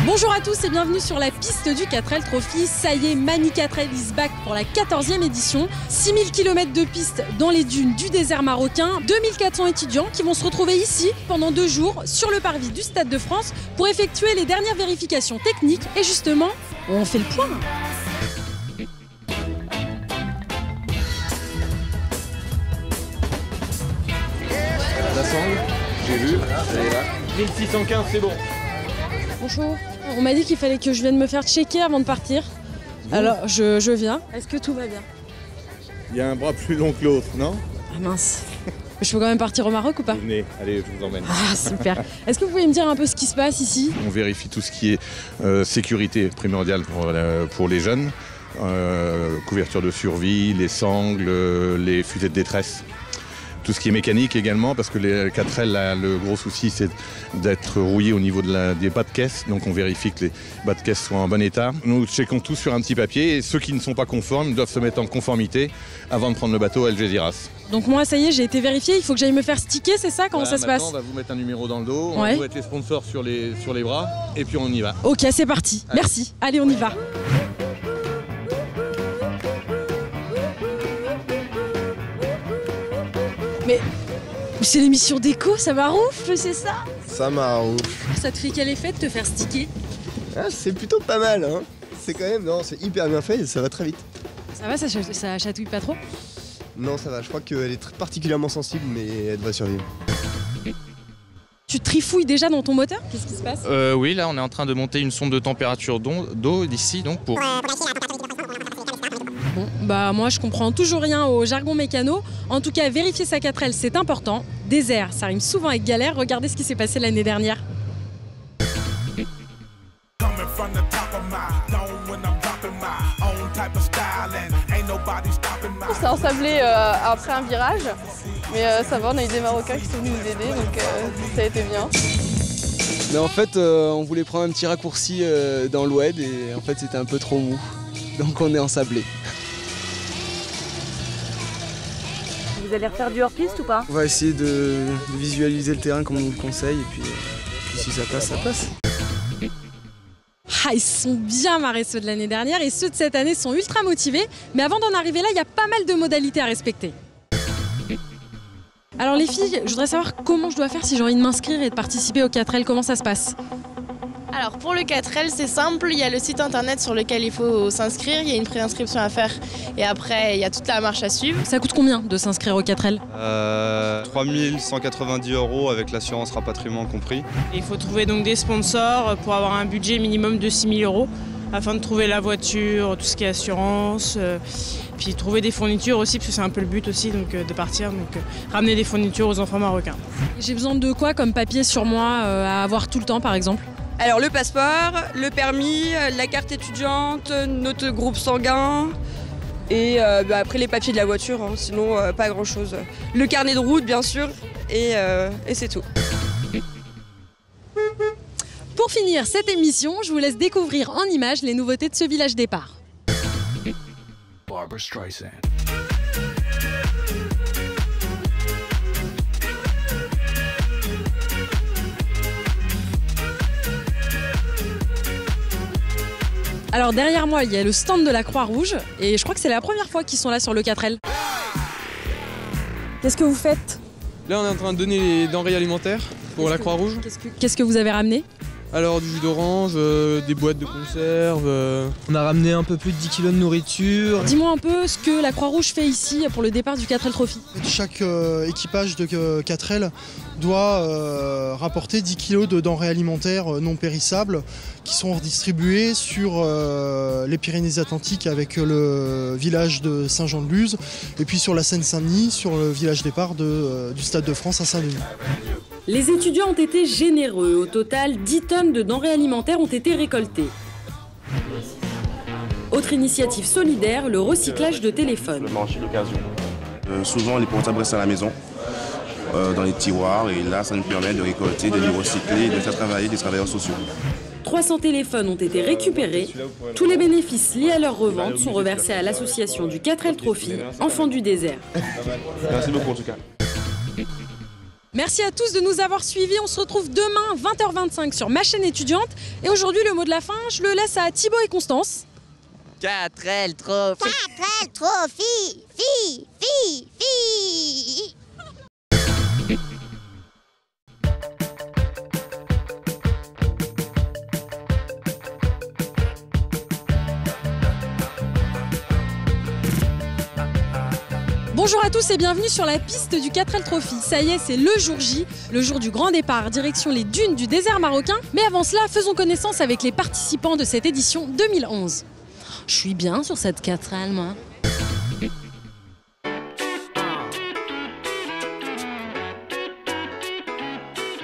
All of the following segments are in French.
Bonjour à tous et bienvenue sur la piste du 4L Trophy. Ça y est, Mani 4L is back pour la 14e édition. 6000 km de piste dans les dunes du désert marocain. 2400 étudiants qui vont se retrouver ici pendant 2 jours sur le parvis du Stade de France pour effectuer les dernières vérifications techniques. Et justement, on fait le point. La sangle, j'ai vu, elle est là. 1615, c'est bon. Bonjour. On m'a dit qu'il fallait que je vienne me faire checker avant de partir. Alors, je viens. Est-ce que tout va bien? Il y a un bras plus long que l'autre, non? Ah mince. Je peux quand même partir au Maroc ou pas? Venez, allez, je vous emmène. Ah super. Est-ce que vous pouvez me dire un peu ce qui se passe ici? On vérifie tout ce qui est sécurité primordiale pour les jeunes. Couverture de survie, les sangles, les fusées de détresse. Tout ce qui est mécanique également, parce que les 4L, le gros souci, c'est d'être rouillé au niveau des bas de caisse. Donc on vérifie que les bas de caisse soient en bon état. Nous checkons tout sur un petit papier et ceux qui ne sont pas conformes doivent se mettre en conformité avant de prendre le bateau à Algeciras. Donc moi, ça y est, j'ai été vérifiée. Il faut que j'aille me faire sticker, c'est ça? Comment ça se passe? On va vous mettre un numéro dans le dos, on va vous mettre les sponsors sur les bras et puis on y va. Ok, c'est parti. Allez. Merci. Allez, on y va. Mais c'est l'émission d'écho, ça m'arroufle, c'est ça? Ça m'arroufle. Ça te fait quel effet de te faire sticker? Ah, c'est plutôt pas mal, hein. C'est quand même, non, c'est hyper bien fait et ça va très vite. Ça va, ça chatouille pas trop? Non, ça va, je crois qu'elle est particulièrement sensible, mais elle devrait survivre. Tu trifouilles déjà dans ton moteur? Qu'est-ce qui se passe? Oui, là on est en train de monter une sonde de température d'eau d'ici, donc pour... Bon, bah moi je comprends toujours rien au jargon mécano. En tout cas, vérifier sa 4L c'est important. Désert, ça rime souvent avec galère. Regardez ce qui s'est passé l'année dernière. On s'est ensablé après un virage, mais ça va, on a eu des Marocains qui sont venus nous aider, donc ça a été bien. Mais en fait, on voulait prendre un petit raccourci dans l'oued et en fait c'était un peu trop mou. Donc on est ensablé. Vous allez refaire du hors-piste ou pas? On va essayer de visualiser le terrain comme on nous le conseille et puis si ça passe, ça passe. Ah, ils sont bien marrés ceux de l'année dernière et ceux de cette année sont ultra motivés. Mais avant d'en arriver là, il y a pas mal de modalités à respecter. Alors les filles, je voudrais savoir comment je dois faire si j'ai envie de m'inscrire et de participer au 4L. Comment ça se passe? Alors pour le 4L, c'est simple, il y a le site internet sur lequel il faut s'inscrire, il y a une préinscription à faire et après il y a toute la marche à suivre. Ça coûte combien de s'inscrire au 4L? 3190 € avec l'assurance rapatriement compris. Il faut trouver donc des sponsors pour avoir un budget minimum de 6 000 € afin de trouver la voiture, tout ce qui est assurance, puis trouver des fournitures aussi parce que c'est un peu le but aussi donc, de partir, donc ramener des fournitures aux enfants marocains. J'ai besoin de quoi comme papier sur moi à avoir tout le temps par exemple? Alors le passeport, le permis, la carte étudiante, notre groupe sanguin et après les papiers de la voiture, hein, sinon pas grand chose. Le carnet de route bien sûr et c'est tout. Pour finir cette émission, je vous laisse découvrir en images les nouveautés de ce village départ. Barbra Streisand. Alors derrière moi, il y a le stand de la Croix-Rouge et je crois que c'est la première fois qu'ils sont là sur le 4L. Qu'est-ce que vous faites? Là on est en train de donner les denrées alimentaires pour la Croix-Rouge. Qu'est-ce que vous avez ramené? Alors du jus d'orange, des boîtes de conserve. On a ramené un peu plus de 10 kg de nourriture. Dis-moi un peu ce que la Croix-Rouge fait ici pour le départ du 4L Trophy. Chaque équipage de 4L doit rapporter 10 kg de denrées alimentaires non périssables qui sont redistribuées sur les Pyrénées-Atlantiques avec le village de Saint-Jean-de-Luz et puis sur la Seine-Saint-Denis, sur le village départ du Stade de France à Saint-Denis. Les étudiants ont été généreux. Au total, 10 tonnes de denrées alimentaires ont été récoltées. Autre initiative solidaire, le recyclage de téléphones. Le marché d'occasion. Souvent, les portables restent à la maison, dans les tiroirs, et là, ça nous permet de récolter, de les recycler, de faire travailler des travailleurs sociaux. 300 téléphones ont été récupérés. Tous les bénéfices liés à leur revente sont reversés à l'association du 4L Trophy, Enfants du désert. Merci beaucoup en tout cas. Merci à tous de nous avoir suivis. On se retrouve demain 20h25 sur ma chaîne étudiante. Et aujourd'hui, le mot de la fin, je le laisse à Thibaut et Constance. 4L Trophy. 4L Trophy. Fi. Bonjour à tous et bienvenue sur la piste du 4L Trophy. Ça y est, c'est le jour J, le jour du grand départ, direction les dunes du désert marocain. Mais avant cela, faisons connaissance avec les participants de cette édition 2011. Je suis bien sur cette 4L, moi.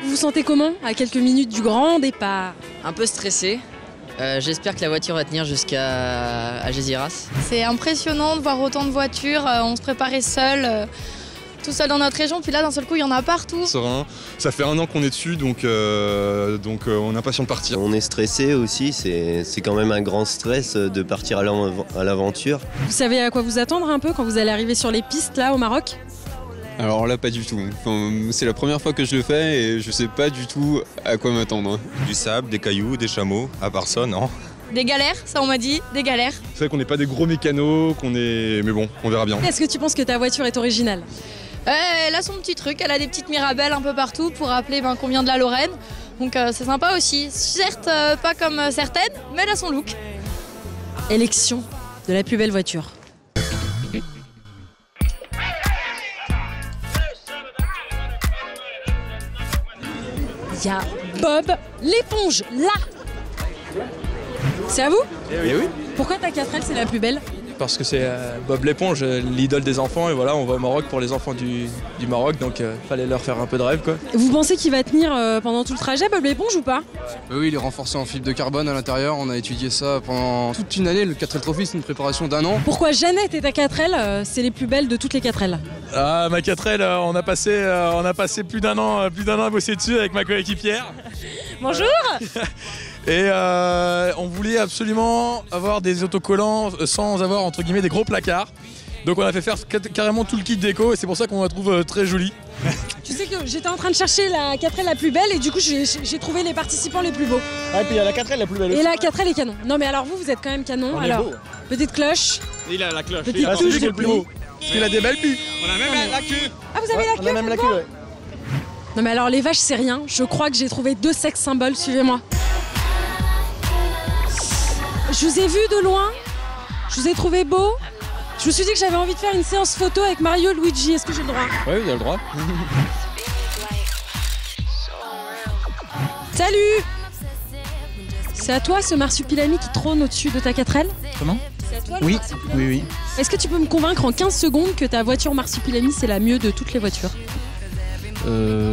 Vous vous sentez comment à quelques minutes du grand départ? Un peu stressé. J'espère que la voiture va tenir jusqu'à Algeciras. C'est impressionnant de voir autant de voitures. On se préparait seul, tout seul dans notre région. Puis là, d'un seul coup, il y en a partout. Serein. Ça fait 1 an qu'on est dessus, donc on est impatient de partir. On est stressé aussi, c'est quand même un grand stress de partir à l'aventure. Vous savez à quoi vous attendre un peu quand vous allez arriver sur les pistes là au Maroc? Alors là, pas du tout. C'est la première fois que je le fais et je sais pas du tout à quoi m'attendre. Du sable, des cailloux, des chameaux, à part ça, non. Des galères, ça on m'a dit, des galères. C'est vrai qu'on n'est pas des gros mécanos, mais bon, on verra bien. Est-ce que tu penses que ta voiture est originale? Elle a son petit truc, elle a des petites mirabelles un peu partout pour rappeler qu'on vient de la Lorraine. Donc c'est sympa aussi. Certes, pas comme certaines, mais elle a son look. Élection de la plus belle voiture. Il y a Bob l'éponge, là. C'est à vous? Eh oui. Pourquoi ta 4L c'est la plus belle? Parce que c'est Bob l'éponge, l'idole des enfants, et voilà, on va au Maroc pour les enfants du Maroc, donc fallait leur faire un peu de rêve, quoi. Vous pensez qu'il va tenir pendant tout le trajet, Bob l'éponge, ou pas? Oui, il est renforcé en fibre de carbone à l'intérieur. On a étudié ça pendant toute une année. Le 4L Trophy, c'est une préparation d'1 an. Pourquoi Jeannette et ta 4L, c'est les plus belles de toutes les 4L? Ah, ma 4L, on a passé plus d'un an à bosser dessus avec ma coéquipière. Bonjour. Et on voulait absolument avoir des autocollants sans avoir entre guillemets des gros placards. Donc on a fait faire carrément tout le kit déco et c'est pour ça qu'on la trouve très jolie. Tu sais que j'étais en train de chercher la 4L la plus belle et du coup j'ai trouvé les participants les plus beaux. Ah, et puis il y a la 4L la plus belle aussi. Et la 4L est canon. Non mais alors vous êtes quand même canon. Alors, petite cloche. Il a la cloche. Petite touche de pluie. Parce qu'il a des belles buts. On a même la queue. Ah, vous avez la queue? On a même la queue, ouais. Non mais alors les vaches c'est rien. Je crois que j'ai trouvé 2 sex symboles. Suivez-moi. Je vous ai vu de loin, je vous ai trouvé beau. Je me suis dit que j'avais envie de faire une séance photo avec Mario Luigi. Est-ce que j'ai le droit? Oui, vous avez le droit. Salut! C'est à toi ce marsupilami qui trône au-dessus de ta 4L? Comment? C'est à toi le Oui, marsupilami. oui. Est-ce que tu peux me convaincre en 15 secondes que ta voiture marsupilami c'est la mieux de toutes les voitures?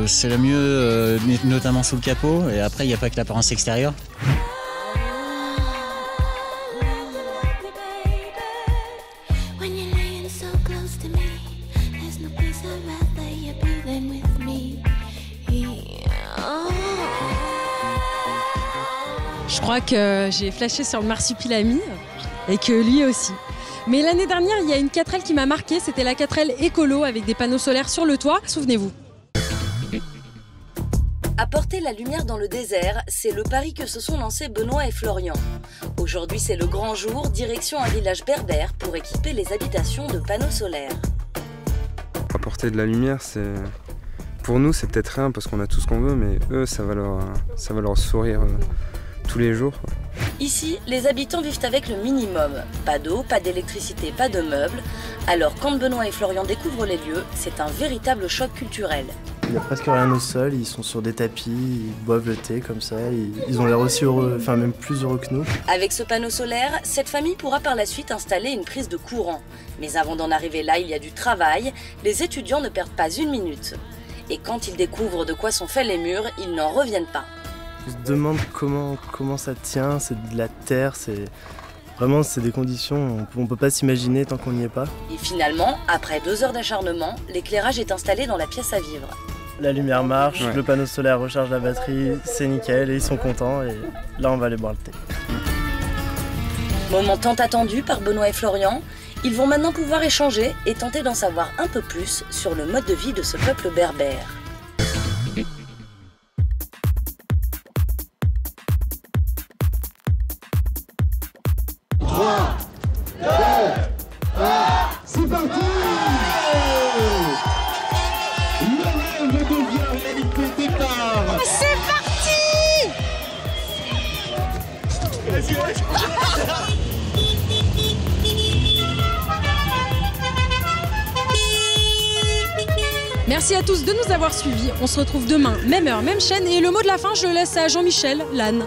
C'est la mieux, notamment sous le capot. Et après, il n'y a pas que l'apparence extérieure. Je crois que j'ai flashé sur le marsupilami et que lui aussi. Mais l'année dernière, il y a une 4L qui m'a marqué, c'était la 4L écolo avec des panneaux solaires sur le toit. Souvenez-vous. Apporter la lumière dans le désert, c'est le pari que se sont lancés Benoît et Florian. Aujourd'hui, c'est le grand jour, direction un village berbère pour équiper les habitations de panneaux solaires. Apporter de la lumière, pour nous, c'est peut-être rien parce qu'on a tout ce qu'on veut, mais eux, ça va leur sourire tous les jours. Ici, les habitants vivent avec le minimum. Pas d'eau, pas d'électricité, pas de meubles. Alors quand Benoît et Florian découvrent les lieux, c'est un véritable choc culturel. Il n'y a presque rien au sol, ils sont sur des tapis, ils boivent le thé comme ça, ils ont l'air aussi heureux, enfin même plus heureux que nous. Avec ce panneau solaire, cette famille pourra par la suite installer une prise de courant. Mais avant d'en arriver là, il y a du travail, les étudiants ne perdent pas une minute. Et quand ils découvrent de quoi sont faits les murs, ils n'en reviennent pas. On se demande comment ça tient, c'est de la terre, c'est des conditions, on ne peut pas s'imaginer tant qu'on n'y est pas. Et finalement, après 2 heures d'acharnement, l'éclairage est installé dans la pièce à vivre. La lumière marche, le panneau solaire recharge la batterie, c'est nickel et ils sont contents et là on va aller boire le thé. Moment tant attendu par Benoît et Florian, ils vont maintenant pouvoir échanger et tenter d'en savoir un peu plus sur le mode de vie de ce peuple berbère. Merci à tous de nous avoir suivis. On se retrouve demain, même heure, même chaîne. Et le mot de la fin, je le laisse à Jean-Michel, l'âne.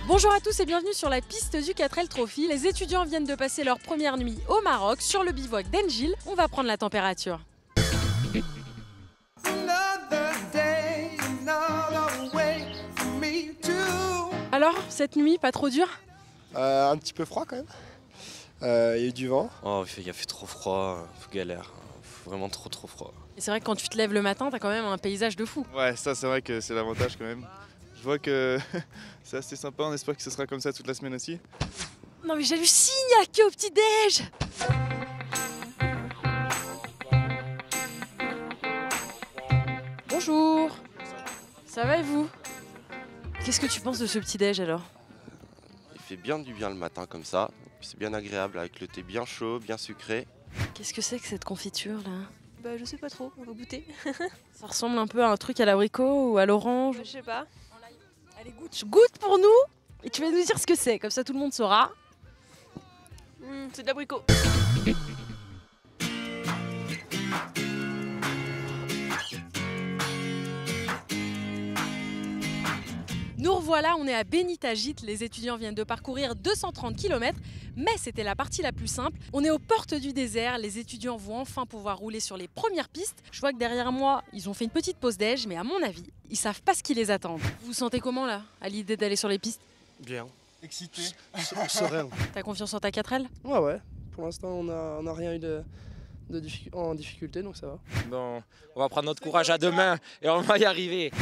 Bonjour à tous et bienvenue sur la piste du 4L Trophy. Les étudiants viennent de passer leur première nuit au Maroc sur le bivouac d'Enjil. On va prendre la température. Alors, cette nuit, pas trop dure? Un petit peu froid quand même. Il y a eu du vent. Oh, il a fait trop froid, galère. Vraiment trop froid. Et c'est vrai que quand tu te lèves le matin, t'as quand même un paysage de fou. Ouais, ça c'est vrai que c'est l'avantage quand même. Je vois que c'est assez sympa, on espère que ce sera comme ça toute la semaine aussi. Non mais j'hallucine, il y a que au petit-déj. Bonjour. Ça va et vous? Qu'est-ce que tu penses de ce petit-déj alors? Il fait bien du bien le matin comme ça. C'est bien agréable avec le thé bien chaud, bien sucré. Qu'est-ce que c'est que cette confiture là? Bah je sais pas trop, on va goûter. Ça ressemble un peu à un truc à l'abricot ou à l'orange. Je sais pas. Allez, goûte pour nous et tu vas nous dire ce que c'est, comme ça tout le monde saura. C'est de l'abricot. Nous revoilà, on est à Beni Tagit. Les étudiants viennent de parcourir 230 km, mais c'était la partie la plus simple. On est aux portes du désert, les étudiants vont enfin pouvoir rouler sur les premières pistes. Je vois que derrière moi, ils ont fait une petite pause déj, mais à mon avis, ils savent pas ce qui les attend. Vous vous sentez comment là, à l'idée d'aller sur les pistes? Bien. Excité. Serein. T'as confiance en ta 4L? Ouais. Pour l'instant, on a rien eu en difficulté, donc ça va. Bon, on va prendre notre courage à deux mains et on va y arriver.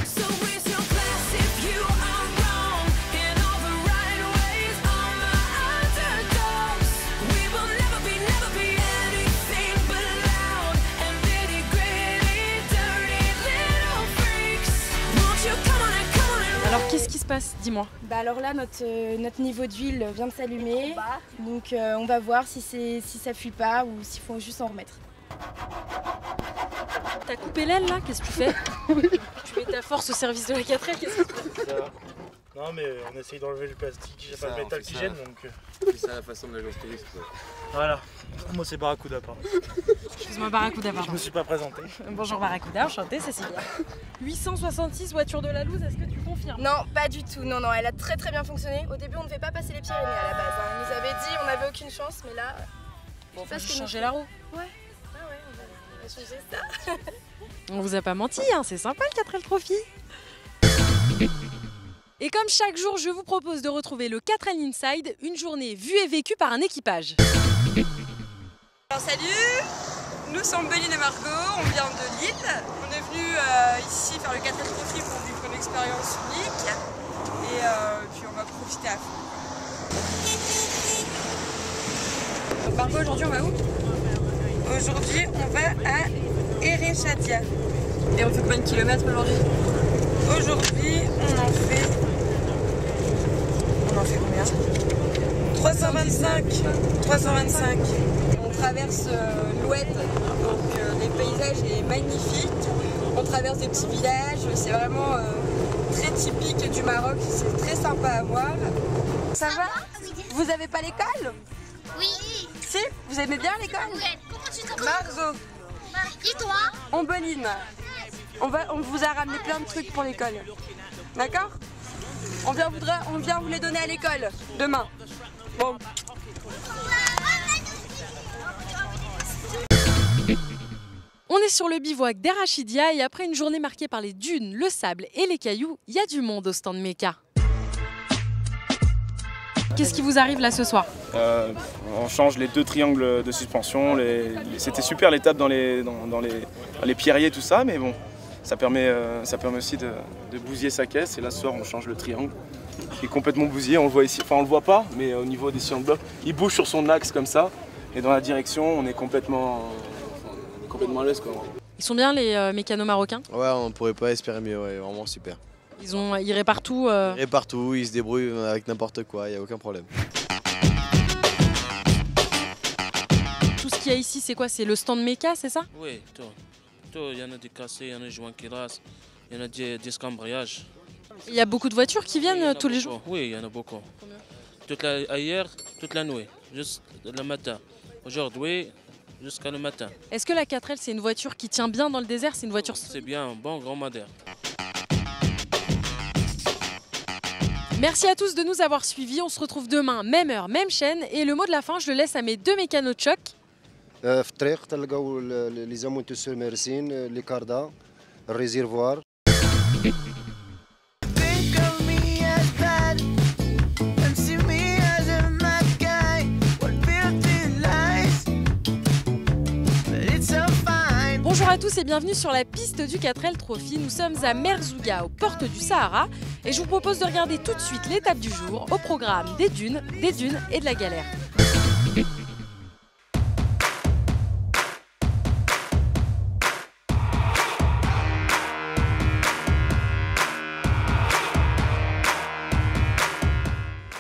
Alors qu'est-ce qui se passe? Dis-moi. Bah alors là notre niveau d'huile vient de s'allumer, donc on va voir si ça fuit pas ou s'il faut juste en remettre. T'as coupé l'aile là? Qu'est-ce que tu fais? Tu mets ta force au service de la 4L, qu'est-ce que tu fais? Non mais on essaye d'enlever le plastique, j'ai pas le métal qui gêne donc... C'est ça la façon de la jouer. Voilà, moi c'est Barracuda pardon. Excuse-moi Barracuda pardon. Je me suis pas présenté. Bonjour Barracuda, enchantée Cécilia. 866 voitures de la Louse, est-ce que tu confirmes? Non, pas du tout, non, elle a très bien fonctionné. Au début on ne devait pas passer les Pyrénées à la base, hein. Ils nous avaient dit on n'avait aucune chance, mais là... Bon, faut changer la roue. Ouais, on va changer ça. On vous a pas menti, hein, c'est sympa le 4L Trophy. Et comme chaque jour, je vous propose de retrouver le 4L Inside, une journée vue et vécue par un équipage. Alors salut, nous sommes Béline et Margot, on vient de Lille. On est venu ici faire le 4L Trophy pour vivre une expérience unique. Et puis on va profiter à fond. Donc Margot, aujourd'hui on va où? Aujourd'hui on va à Erechatia. Et on fait combien de kilomètres aujourd'hui? Aujourd'hui on en fait combien? 325. On traverse l'Oued, donc les paysages est magnifique. On traverse des petits villages, c'est vraiment très typique du Maroc, c'est très sympa à voir. Ça va? Vous avez pas l'école? Oui. Si? Vous aimez bien l'école? Oui. Comment tu t'appelles? Margot. Et toi? Ombeline. On vous a ramené plein de trucs pour l'école. D'accord? On vient vous les donner à l'école demain. Bon. On est sur le bivouac d'Erachidia et après une journée marquée par les dunes, le sable et les cailloux, il y a du monde au stand Meka. Qu'est-ce qui vous arrive là ce soir? On change les 2 triangles de suspension. C'était super l'étape dans les pierriers, tout ça, mais bon, ça permet aussi de bousiller sa caisse. Et là, ce soir, on change le triangle qui est complètement bousillé. On le voit ici, enfin on le voit pas, mais au niveau des sillons de bloc, il bouge sur son axe comme ça. Et dans la direction, on est complètement à l'aise, quoi. Ils sont bien les mécanos marocains? Ouais, on pourrait pas espérer mieux, ouais, vraiment super. Ils réparent tout. Ils réparent tout, ils se débrouillent avec n'importe quoi, il n'y a aucun problème. Tout ce qui qu'il y a ici, c'est quoi? C'est le stand Mecha, c'est ça? Oui, tout. Il y en a des cassés, il y en a des joints qui rassent, il y en a des cambriages. Il y a beaucoup de voitures qui viennent tous les jours? Oui, il y en a beaucoup. Hier, toute la nuit, juste le matin. Aujourd'hui, jusqu'à le matin. Est-ce que la 4L, c'est une voiture qui tient bien dans le désert? C'est une voiture... C'est bien, un bon grand modèle. Merci à tous de nous avoir suivis. On se retrouve demain, même heure, même chaîne. Et le mot de la fin, je le laisse à mes deux mécanos de choc. في الطريق تلقاو لي زامونتوسور مارسين لي كاردا الريزيرفوار. Bonjour à tous et bienvenue sur la piste du 4L Trophy. Nous sommes à Merzouga, aux portes du Sahara. Et je vous propose de regarder tout de suite l'étape du jour au programme des dunes et de la galère.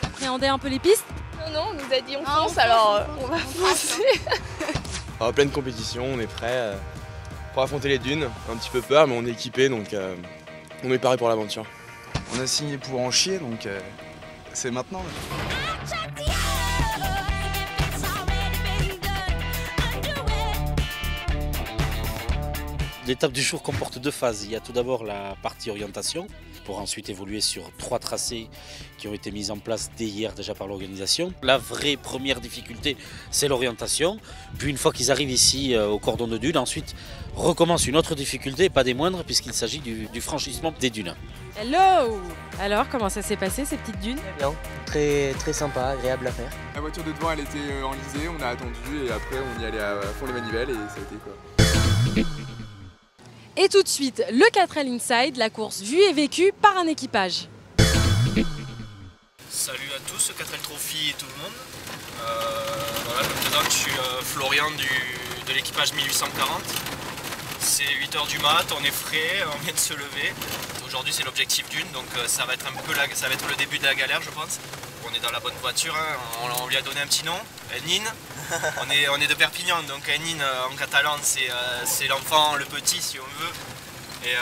Appréhendez un peu les pistes? Non, on nous a dit on fonce, alors on va foncer. Pleine compétition, on est prêt pour affronter les dunes. Un petit peu peur, mais on est équipé, donc on est paré pour l'aventure. On a signé pour en chier, donc c'est maintenant. L'étape du jour comporte deux phases. Il y a tout d'abord la partie orientation, pour ensuite évoluer sur 3 tracés qui ont été mis en place dès hier déjà par l'organisation. La vraie première difficulté, c'est l'orientation. Puis une fois qu'ils arrivent ici au cordon de dune, ensuite recommence une autre difficulté, pas des moindres, puisqu'il s'agit du franchissement des dunes. Hello! Alors, comment ça s'est passé ces petites dunes? Bien, très sympa, agréable à faire. La voiture de devant, elle était enlisée, on a attendu et après on y allait à fond les manivelles et ça a été quoi. Et tout de suite, le 4L Inside, la course vue et vécue par un équipage. Salut à tous, 4L Trophy et tout le monde. Voilà, comme présente, je suis Florian de l'équipage 1840. C'est 8h du mat, on est frais, on vient de se lever. Aujourd'hui c'est l'objectif d'une, donc ça va être ça va être le début de la galère je pense. On est dans la bonne voiture, hein. On lui a donné un petit nom, Enin. On est de Perpignan, donc Enin en catalan c'est l'enfant, le petit si on veut. Et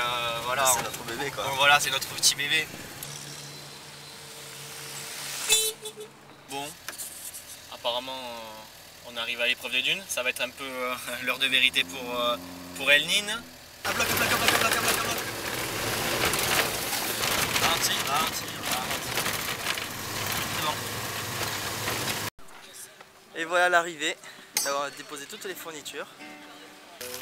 voilà. C'est notre bébé quoi. Voilà, c'est notre petit bébé. Bon, apparemment on arrive à l'épreuve des dunes, ça va être un peu l'heure de vérité pour Enin. À bloc. Ralenti. C'est bon. Et voilà l'arrivée, d'avoir déposé toutes les fournitures.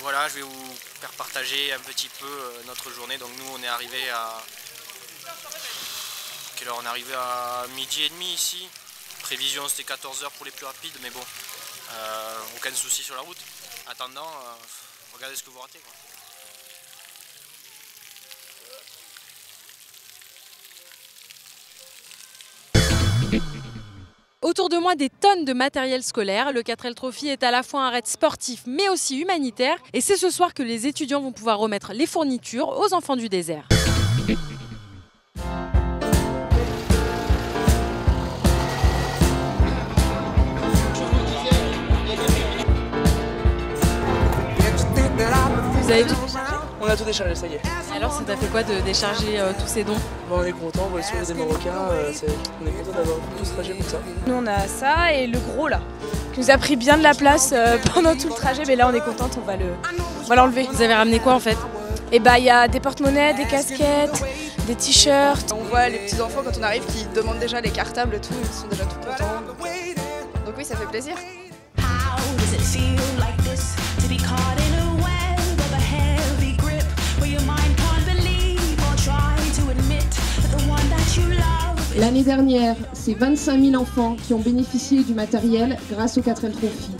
Voilà, je vais vous faire partager un petit peu notre journée. Donc nous on est arrivé à... Quelle heure on est arrivé à 12h30 ici. Prévision c'était 14h pour les plus rapides, mais bon, aucun souci sur la route. Attendant, regardez ce que vous ratez quoi. Autour de moi, des tonnes de matériel scolaire. Le 4L Trophy est à la fois un raid sportif mais aussi humanitaire. Et c'est ce soir que les étudiants vont pouvoir remettre les fournitures aux enfants du désert. Vous avez tout déchargé? On a tout déchargé, ça y est. Alors, ça t'a fait quoi de décharger tous ces dons? Bon, on est content, on va sur des Marocains, on est content d'avoir tout ce trajet comme ça. Nous on a ça et le gros là, qui nous a pris bien de la place pendant tout le trajet, mais là on est contente, on va l'enlever. Vous avez ramené quoi en fait? Et bah il y a des porte-monnaies, des casquettes, des t-shirts. On voit les petits enfants quand on arrive qui demandent déjà les cartables et tout, ils sont déjà tout contents. Donc oui, ça fait plaisir. L'année dernière, c'est 25 000 enfants qui ont bénéficié du matériel grâce au 4L Trophy.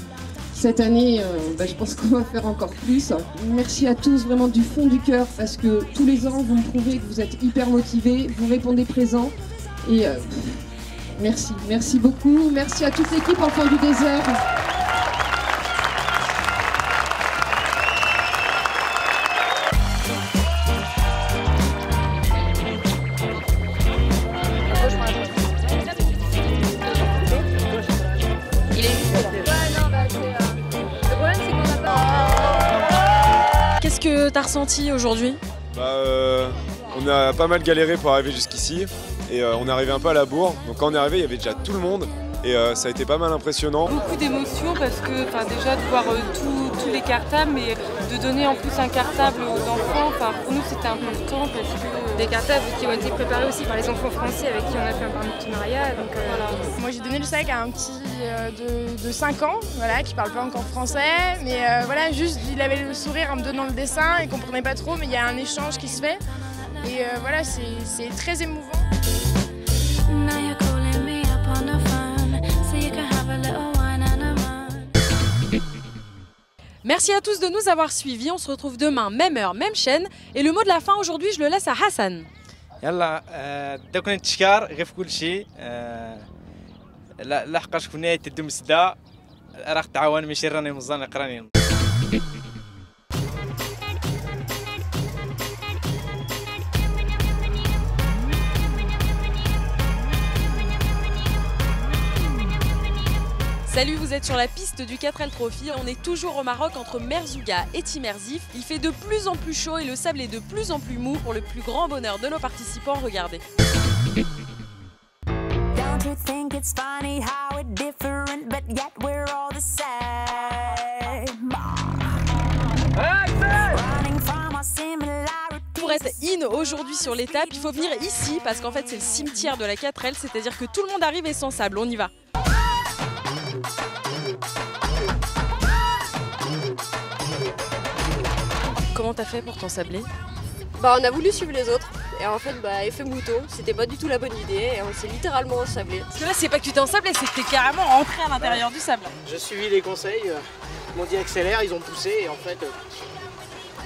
Cette année, je pense qu'on va faire encore plus. Merci à tous vraiment du fond du cœur parce que tous les ans, vous me prouvez que vous êtes hyper motivés, vous répondez présent. Et merci beaucoup. Merci à toute l'équipe Enfants du désert. t'as ressenti aujourd'hui? On a pas mal galéré pour arriver jusqu'ici et on est arrivé un peu à la bourre. Donc quand on est arrivé, il y avait déjà tout le monde et ça a été pas mal impressionnant. Beaucoup d'émotions parce que déjà de voir tous les cartables, mais de donner en plus un cartable aux enfants, pour nous c'était important parce que... Des cartables qui ont été préparés aussi par les enfants français avec qui on a fait un partenariat. Donc, voilà. Moi j'ai donné le sac à un petit de 5 ans, voilà, qui parle pas encore français, mais voilà, juste il avait le sourire en me donnant le dessin, il comprenait pas trop, mais il y a un échange qui se fait. Et voilà, c'est très émouvant. Merci à tous de nous avoir suivis. On se retrouve demain, même heure, même chaîne. Et le mot de la fin aujourd'hui, je le laisse à Hassan. يلا دوك نتشكر غير في كل شيء لحقاش في نهاية الدمس دا راح تعاون ماشي راني مزان قراني. Salut, vous êtes sur la piste du 4L Trophy. On est toujours au Maroc entre Merzouga et Timerzif. Il fait de plus en plus chaud et le sable est de plus en plus mou pour le plus grand bonheur de nos participants. Regardez. Pour être in aujourd'hui sur l'étape, il faut venir ici parce qu'en fait c'est le cimetière de la 4L, c'est-à-dire que tout le monde arrive et sans sable. On y va. Comment t'as fait pour t'ensabler? on a voulu suivre les autres et en fait effet mouton, c'était pas du tout la bonne idée et on s'est littéralement ensablé. Parce que là c'est pas que tu t'es ensablé, c'est que t'es carrément rentré à l'intérieur du sable. J'ai suivi les conseils, ils m'ont dit accélère, ils ont poussé et en fait...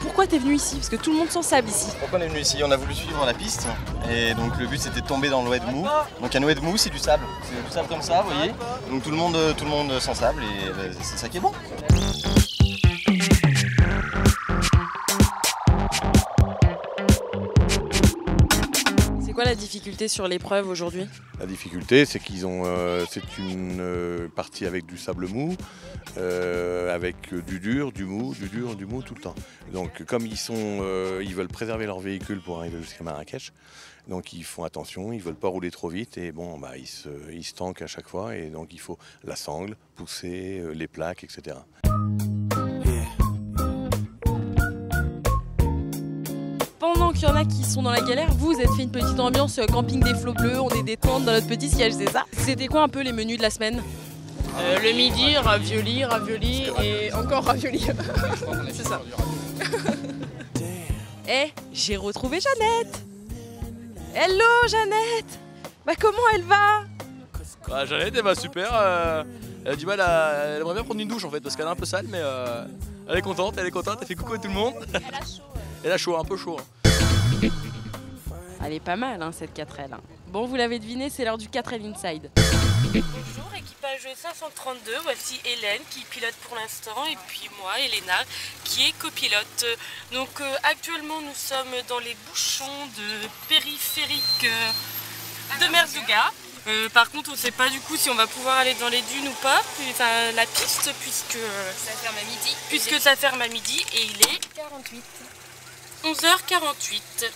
Pourquoi t'es venu ici? Parce que tout le monde s'ensable ici. Pourquoi on est venu ici? On a voulu suivre la piste et donc le but c'était de tomber dans le oued mou. Donc un oued mou c'est du sable, c'est du sable comme ça, vous voyez. Donc tout le monde s'ensable et c'est ça qui est bon. C'est quoi la difficulté sur l'épreuve aujourd'hui? La difficulté, c'est qu'ils ont, c'est une partie avec du sable mou, avec du dur, du mou, du dur, du mou tout le temps. Donc, comme ils veulent préserver leur véhicule pour arriver jusqu'à Marrakech, donc ils font attention, ils veulent pas rouler trop vite et bon, ils se tankent à chaque fois et donc il faut la sangle, pousser les plaques, etc. Pendant qu'il y en a qui sont dans la galère, vous êtes fait une petite ambiance camping des flots bleus, on est détente dans notre petit siège, c'est ça? C'était quoi un peu les menus de la semaine? Le midi, ravioli et encore ravioli. C'est ça. J'ai retrouvé Jeannette. Hello Jeannette. Comment elle va? Jeannette elle va super, elle a du mal elle aimerait bien prendre une douche en fait parce qu'elle est un peu sale mais elle est contente, elle fait coucou à tout le monde. Elle a chaud. Elle a chaud, un peu chaud. Elle est pas mal cette 4L. Bon, vous l'avez deviné, c'est l'heure du 4L Inside. Bonjour, équipage 532, voici Hélène qui pilote pour l'instant et puis moi, Elena, qui est copilote. Donc actuellement nous sommes dans les bouchons de périphérique de Merzouga. Par contre, on ne sait pas du coup si on va pouvoir aller dans les dunes ou pas, enfin, la piste, puisque ça ferme à midi. Puisque ça ferme à midi et il est 11h48.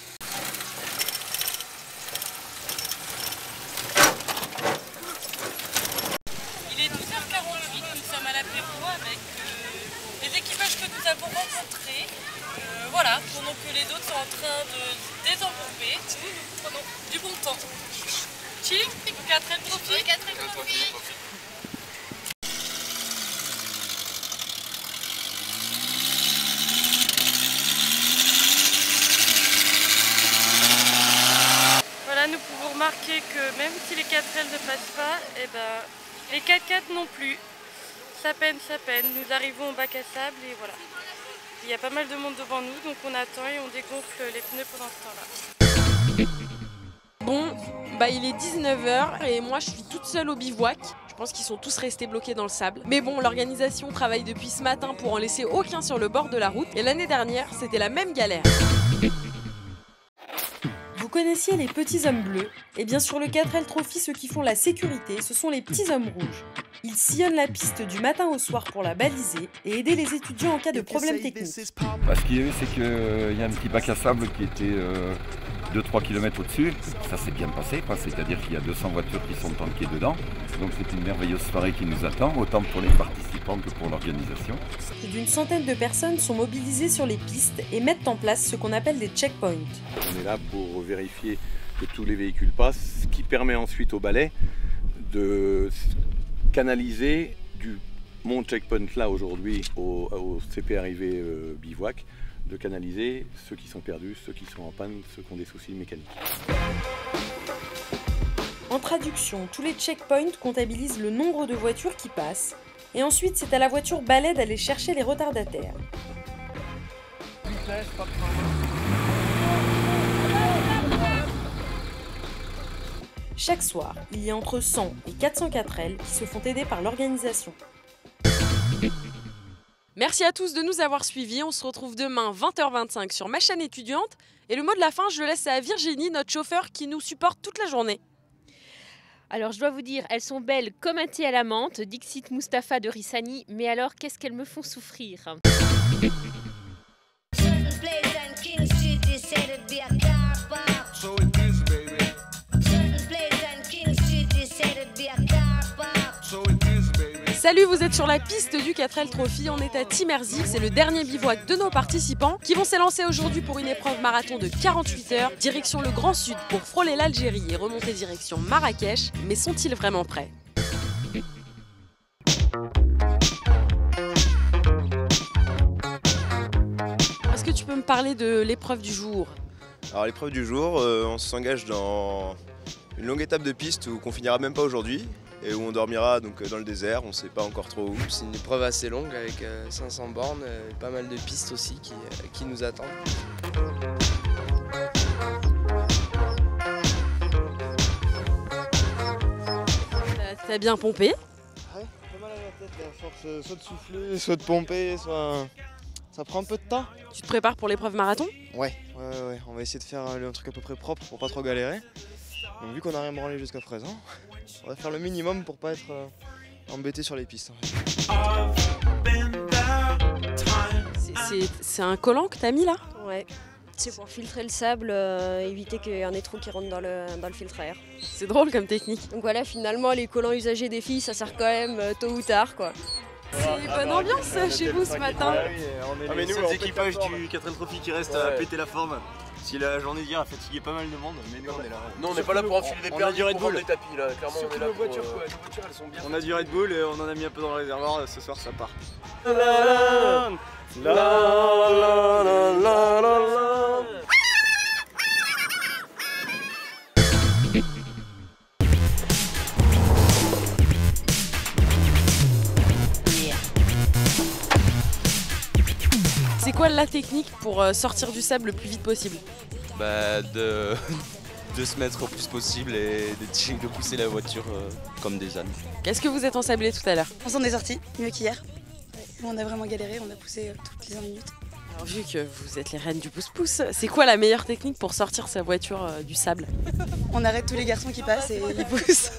Il est 12h48, nous sommes à l'apéro avec les équipages que nous avons rencontrés. Voilà, pendant que les autres sont en train de désembourber, nous prenons du bon temps. Chill, 4L Trophy. 4L Trophy. Voilà, nous pouvons remarquer que même si les 4L ne passent pas, les 4x4 non plus. Ça peine, nous arrivons au bac à sable et voilà. Il y a pas mal de monde devant nous, donc on attend et on dégonfle les pneus pendant ce temps-là. Bon, il est 19h et moi je suis toute seule au bivouac. Je pense qu'ils sont tous restés bloqués dans le sable. Mais bon, l'organisation travaille depuis ce matin pour en laisser aucun sur le bord de la route. Et l'année dernière, c'était la même galère. Vous connaissiez les petits hommes bleus? Et bien sur le 4L Trophy, ceux qui font la sécurité, ce sont les petits hommes rouges. Ils sillonnent la piste du matin au soir pour la baliser et aider les étudiants en cas de problème technique. Ce qu'il y a eu, c'est qu'il y a un petit bac à sable qui était 2-3 km au-dessus. Ça s'est bien passé, c'est-à-dire qu'il y a 200 voitures qui sont tankées dedans. Donc c'est une merveilleuse soirée qui nous attend, autant pour les participants que pour l'organisation. Plus d'une centaine de personnes sont mobilisées sur les pistes et mettent en place ce qu'on appelle des checkpoints. On est là pour vérifier que tous les véhicules passent, ce qui permet ensuite au balai de canaliser mon checkpoint là aujourd'hui au CP arrivé bivouac, de canaliser ceux qui sont perdus, ceux qui sont en panne, ceux qui ont des soucis mécaniques. En traduction, tous les checkpoints comptabilisent le nombre de voitures qui passent et ensuite c'est à la voiture balai d'aller chercher les retardataires. Chaque soir, il y a entre 100 et 400 4L qui se font aider par l'organisation. Merci à tous de nous avoir suivis. On se retrouve demain 20h25 sur ma chaîne étudiante. Et le mot de la fin, je le laisse à Virginie, notre chauffeur qui nous supporte toute la journée. Alors je dois vous dire, elles sont belles comme un thé à la menthe, Dixit Mustapha de Rissani, mais alors qu'est-ce qu'elles me font souffrir. Salut, vous êtes sur la piste du 4L Trophy, on est à Timerzig, c'est le dernier bivouac de nos participants qui vont s'élancer aujourd'hui pour une épreuve marathon de 48 heures, direction le Grand Sud pour frôler l'Algérie et remonter direction Marrakech, mais sont-ils vraiment prêts ? Est-ce que tu peux me parler de l'épreuve du jour ? Alors l'épreuve du jour, on s'engage dans une longue étape de piste où qu'on finira même pas aujourd'hui. Et où on dormira donc dans le désert, on sait pas encore trop où. C'est une épreuve assez longue avec 500 bornes, pas mal de pistes aussi qui nous attendent. T'as bien pompé ? Ouais, pas mal à la tête, à force soit de souffler, soit de pomper, soit... Ça prend un peu de temps. Tu te prépares pour l'épreuve marathon ? Ouais, on va essayer de faire un truc à peu près propre pour pas trop galérer. Donc vu qu'on n'a rien branlé jusqu'à présent, on va faire le minimum pour pas être embêté sur les pistes. C'est un collant que t'as mis là ? Ouais, c'est pour filtrer le sable, éviter qu'il y ait un étrou qui rentre dans le filtre à air. C'est drôle comme technique. Donc voilà, finalement les collants usagés des filles, ça sert quand même tôt ou tard quoi. C'est bonne ambiance chez vous ce matin. On est les seuls équipages du 4L Trophy qui restent à péter la forme. Si la journée d'hier a fatigué pas mal de monde, mais nous on est là. Non, on n'est pas là pour enfiler des permis, Red Bull, des tapis là. Clairement, on est là nos pour... voitures, quoi. Nos voitures elles sont bien. On a du Red Bull et on en a mis un peu dans le réservoir. Ce soir ça part. C'est quoi la technique pour sortir du sable le plus vite possible ? De se mettre au plus possible et de pousser la voiture comme des ânes. Qu'est-ce que vous êtes ensablé tout à l'heure ? On s'en est sorti, mieux qu'hier. On a vraiment galéré, on a poussé toutes les 5 minutes. Alors vu que vous êtes les reines du pouce-pouce, c'est quoi la meilleure technique pour sortir sa voiture du sable ? On arrête tous les garçons qui passent et ils poussent.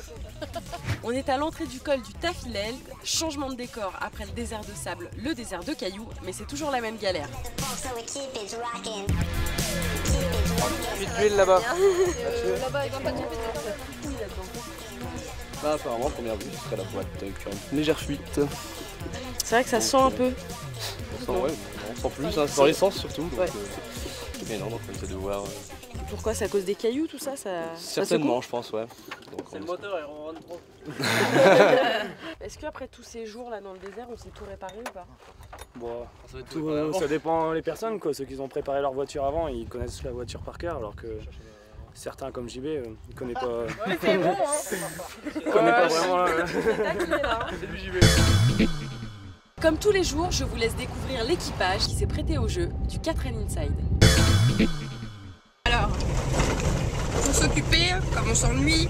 On est à l'entrée du col du Tafilel, changement de décor après le désert de sable, le désert de cailloux, mais c'est toujours la même galère. L'huile là-bas. Là-bas, ils vont pas tomber. Là, apparemment, première vue, ce serait la boîte avec une légère fuite. C'est vrai que ça sent un peu. On sent, ouais, on sent plus, hein, dans l'essence surtout. Donc, ouais. Mais non, donc on essaie de voir. Pourquoi ? C'est à cause des cailloux, tout ça, Certainement, je pense, ouais. C'est le moteur, il rentre trop. Est-ce qu'après tous ces jours là dans le désert, on s'est tout réparé ou pas ? Bon, ça dépend des personnes, quoi. Ceux qui ont préparé leur voiture avant, ils connaissent la voiture par cœur, alors que certains comme JB, ils connaissent pas. Ouais, c'est bon, hein. Ils connaissent pas vraiment. C'est du JB. Comme tous les jours, je vous laisse découvrir l'équipage qui s'est prêté au jeu du 4L Inside. Alors, pour s'occuper, comme on s'ennuie,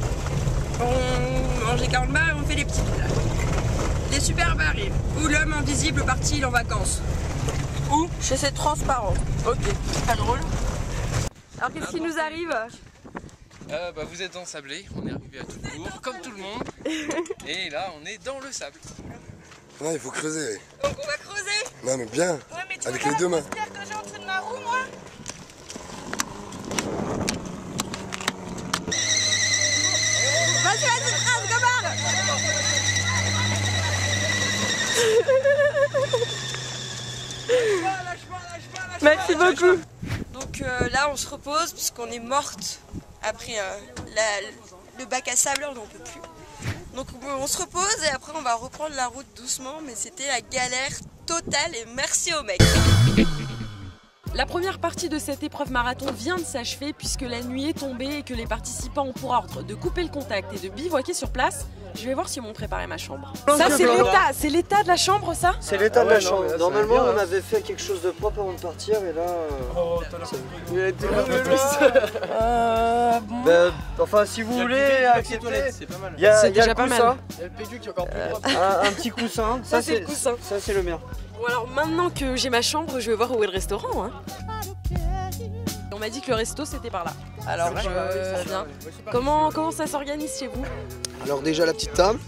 on mange des carambars et on fait des petits plats. Des superbes arrivent, ou l'homme invisible part-il en vacances, ou chez ses transparents. Ok, pas drôle. Alors qu'est-ce qui nous arrive ? Vous êtes ensablés, on est arrivé à tout court, comme tout le monde. Et là, on est dans le sable. Non, il faut creuser. Donc on va creuser. Non, mais bien. Ouais, mais tu avec vois les deux mains. Que j'ai en dessous de ma roue, moi. Vas-y, trace, Gomard. Merci beaucoup. Donc là, on se repose puisqu'on est morte après le bac à sable, on n'en peut plus. Donc on se repose et après on va reprendre la route doucement, mais c'était la galère totale et merci aux mecs. La première partie de cette épreuve marathon vient de s'achever puisque la nuit est tombée et que les participants ont pour ordre de couper le contact et de bivouaquer sur place. Je vais voir s'ils m'ont préparé ma chambre. Ça c'est l'état de la chambre, ça? C'est l'état de la chambre. Normalement on avait fait quelque chose de propre avant de partir et là... Il a été enfin si vous voulez accepter, il y a déjà le pas coussin. mal. Il y a le PQ qui est encore plus propre. Un petit coussin. Ça c'est le coussin. Ça c'est le mien. Bon alors maintenant que j'ai ma chambre, je vais voir où est le restaurant. Hein. On m'a dit que le resto c'était par là. Alors je viens. Comment ça s'organise chez vous? Alors déjà la petite table,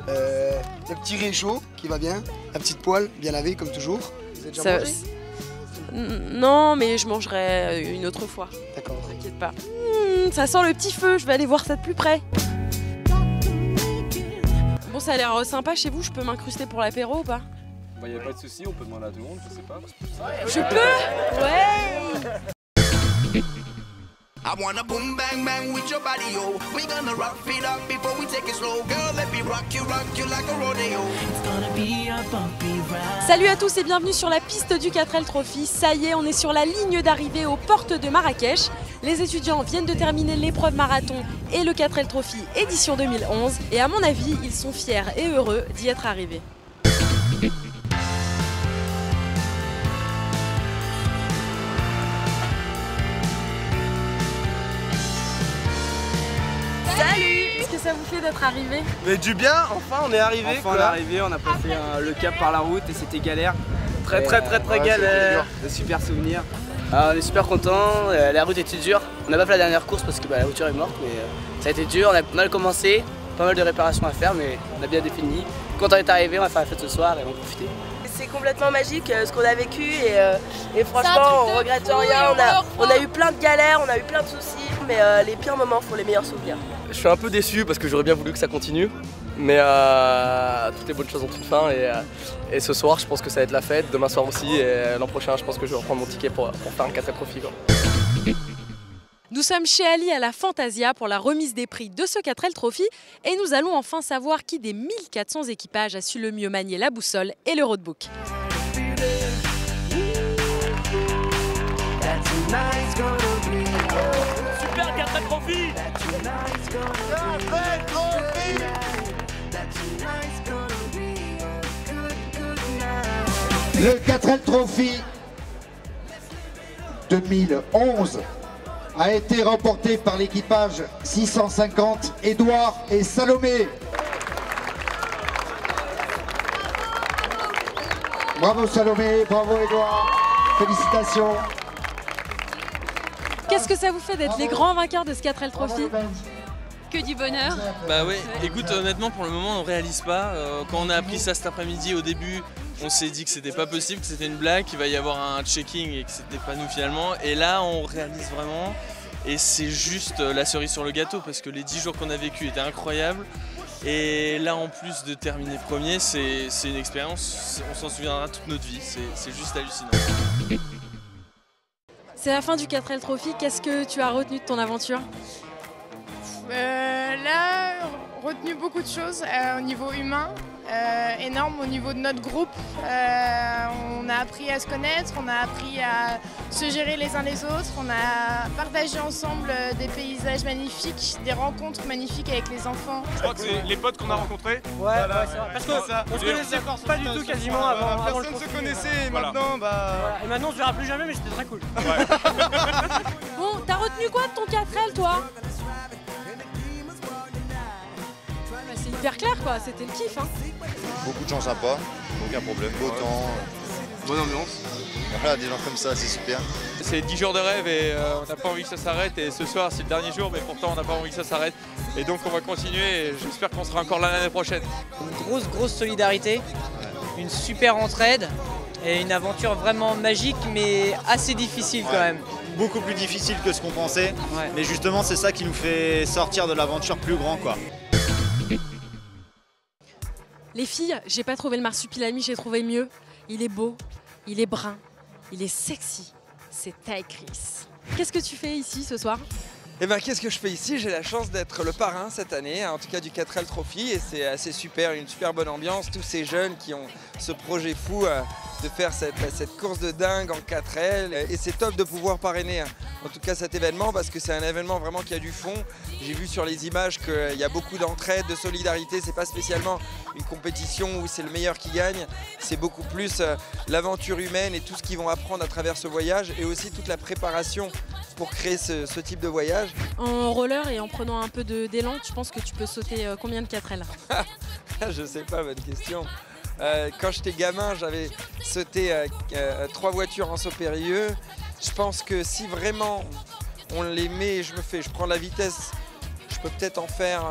le petit réchaud qui va bien, la petite poêle bien lavée comme toujours. Vous avez déjà mangé? Non mais je mangerai une autre fois. D'accord. T'inquiète pas. Ça sent le petit feu, je vais aller voir ça de plus près. Bon ça a l'air sympa chez vous, je peux m'incruster pour l'apéro ou pas? Bah y a pas de souci, on peut demander à tout le monde, je sais pas. Je peux? Ouais. I wanna boom bang bang with your body, yo. We gonna rock it up before we take it slow. Girl, let me rock you like a rodeo. It's gonna be a bumpy ride. Salut à tous et bienvenue sur la piste du 4L Trophy. Ça y est, on est sur la ligne d'arrivée aux portes de Marrakech. Les étudiants viennent de terminer l'épreuve marathon et le 4L Trophy édition 2011. Et à mon avis, ils sont fiers et heureux d'y être arrivés. Salut! Qu'est-ce que ça vous fait d'être arrivé? Mais du bien, enfin on est arrivé. Enfin on est arrivé, on a passé le cap par la route et c'était galère. Très galère. De super souvenirs. On est super contents, la route était dure. On n'a pas fait la dernière course parce que la voiture est morte, mais ça a été dur, on a mal commencé, pas mal de réparations à faire, mais on a bien défini. Quand on est arrivé, on va faire la fête ce soir et on va profiter. C'est complètement magique ce qu'on a vécu et franchement on regrette rien. On a eu plein de galères, on a eu plein de soucis, mais les pires moments font les meilleurs souvenirs. Je suis un peu déçu parce que j'aurais bien voulu que ça continue, mais toutes les bonnes choses ont une fin et ce soir je pense que ça va être la fête, demain soir aussi et l'an prochain je pense que je vais reprendre mon ticket pour faire un 4L Trophy. Nous sommes chez Ali à la Fantasia pour la remise des prix de ce 4L Trophy et nous allons enfin savoir qui des 1400 équipages a su le mieux manier la boussole et le roadbook. Super 4L Trophy. Le 4L Trophy 2011 a été remporté par l'équipage 650 Édouard et Salomé. Bravo Salomé, bravo Édouard, félicitations. Qu'est-ce que ça vous fait d'être les grands vainqueurs de ce 4L Trophy? Que du bonheur. Bah ouais, écoute honnêtement pour le moment on réalise pas. Quand on a appris ça cet après-midi au début, on s'est dit que c'était pas possible, que c'était une blague, qu'il va y avoir un checking et que c'était pas nous finalement. Et là on réalise vraiment et c'est juste la cerise sur le gâteau parce que les 10 jours qu'on a vécu étaient incroyables. Et là en plus de terminer premier, c'est une expérience, on s'en souviendra toute notre vie, c'est juste hallucinant. C'est la fin du 4L Trophy, qu'est-ce que tu as retenu de ton aventure? Là, retenu beaucoup de choses au niveau humain, énorme au niveau de notre groupe. On a appris à se connaître, on a appris à se gérer les uns les autres, on a partagé ensemble des paysages magnifiques, des rencontres magnifiques avec les enfants. Je crois que c'est les potes qu'on a rencontrés. Ouais, c'est vrai. Parce qu'on se connaissait pas du tout quasiment avant. Personne ne se connaissait et maintenant Voilà. Et maintenant on se verra plus jamais mais c'était très cool. Bon, t'as retenu quoi de ton 4L toi? C'est hyper clair quoi, c'était le kiff hein. Beaucoup de gens sympas, aucun problème, beau temps, bonne ambiance. Voilà, des gens comme ça, c'est super. C'est 10 jours de rêve et on n'a pas envie que ça s'arrête. Et ce soir, c'est le dernier jour, mais pourtant, on n'a pas envie que ça s'arrête. Et donc, on va continuer et j'espère qu'on sera encore là l'année prochaine. Une grosse solidarité, une super entraide et une aventure vraiment magique, mais assez difficile quand même. Beaucoup plus difficile que ce qu'on pensait, mais justement, c'est ça qui nous fait sortir de l'aventure plus grand, quoi. Les filles, j'ai pas trouvé le marsupilami, j'ai trouvé mieux. Il est beau, il est brun, il est sexy. C'est Ty Chris. Qu'est-ce que tu fais ici ce soir? Eh ben, qu'est-ce que je fais ici? J'ai la chance d'être le parrain cette année, en tout cas du 4L Trophy, et c'est assez super, une super bonne ambiance. Tous ces jeunes qui ont ce projet fou de faire cette course de dingue en 4L, et c'est top de pouvoir parrainer en tout cas cet événement parce que c'est un événement vraiment qui a du fond. J'ai vu sur les images qu'il y a beaucoup d'entraide, de solidarité. C'est pas spécialement une compétition où c'est le meilleur qui gagne, c'est beaucoup plus l'aventure humaine et tout ce qu'ils vont apprendre à travers ce voyage, et aussi toute la préparation pour créer ce type de voyage. En roller et en prenant un peu d'élan, tu penses que tu peux sauter combien de 4L? Je sais pas, bonne question. Quand j'étais gamin, j'avais sauté 3 voitures en saut périlleux. Je pense que si vraiment on les met, je prends la vitesse, je peux peut-être en faire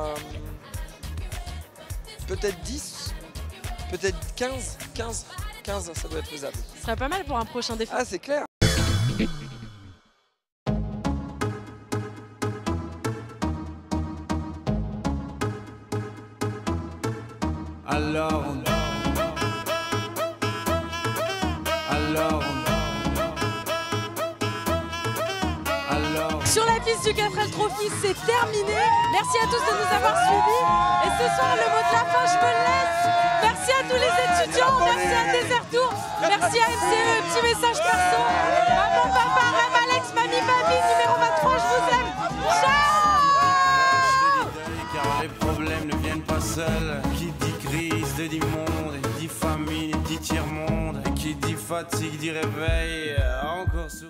peut-être 10, peut-être 15, ça doit être faisable. Ce serait pas mal pour un prochain défi. Ah, c'est clair. Sur la piste du 4L Trophy, c'est terminé. Merci à tous de nous avoir suivis. Et ce soir, le mot de la fin, je me le laisse. Merci à tous les étudiants, merci à Desertour, merci à MCE, petit message perso. Maman, papa, Rem, Alex, mamie, papy, numéro 23, je vous aime. Ciao! Car les problèmes ne viennent pas seuls. Qui dit crise, dit monde, dit famine, dit tiers-monde. Qui dit fatigue, dit réveil, encore sur